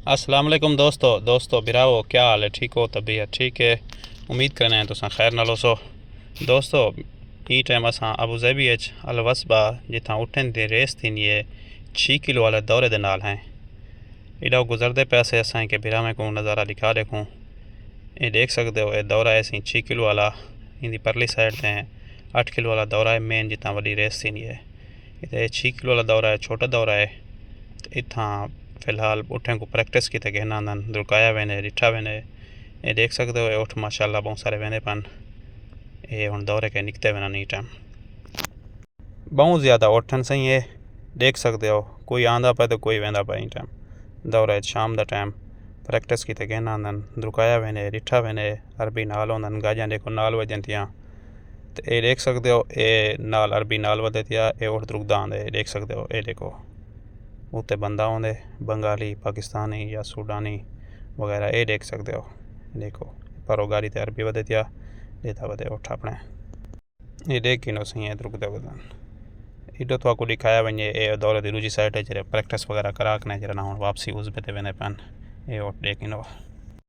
अस्सलाम वालेकुम दोस्तों बिराओ, क्या हाल है? ठीक हो? तबीयत ठीक है? उम्मीद करने हैं तुसां खैर नाल सो। दोस्तों ई टाइम असां अबू ज़ैबी अल वस्बा जिथां उठन दी रेस थी है 6 किलो वाले दौरे दे नाल हैं। इडा गुजरते पैसे असां के बिरावे को नज़ारा दिखा देखूँ। ये देख सकते हो, ये दौरा है 6 किलो वाला। इंदी परली साइड से 8 किलो वाला दौरा है मेन जितना वही रेस थी है। इतने 6 किलो वाला दौरा है, छोटा दौरा है। इतना फ़िलहाल उठें को प्रैक्टिस की कहना रुकाया वेने डिठा वेने। ये देख सकते हो, उठ माशाल्लाह बहुत सारे वेने पन ये हम दौरे के निकते वेना नहीं टाइम बहुत ज़्यादा उठन सही है। देख सकते हो, कोई आंदा पे तो कोई वेंदा पे टाइम दौरा शाम का टाइम प्रैक्टिस की कहना रुकाया वेने डिठा वेने। अरबी नाल होंदन गाजां देखो नाल वजन थियां। तो ये देख सकते हो, ये नाल अरबी नाल वधे थिया। ये उठ रुकदा आंदे, देख सकते हो। ये देखो उत्ते बंदा होंदे बंगाली, पाकिस्तानी या सूडानी वगैरह। ये देख सकते हो, देखो परो गाड़ी ते अरबी वधे थिया देता वधे उठ अपने। ये देख किनो सही है रुकदे वधन इडो तो आपको दिखाया वञे। ये दौरे दी दूजी साइड है जरे प्रैक्टिस वगैरह करा के जरा ना वापसी उस पे वेंदे पन। ये उठ देख किनो।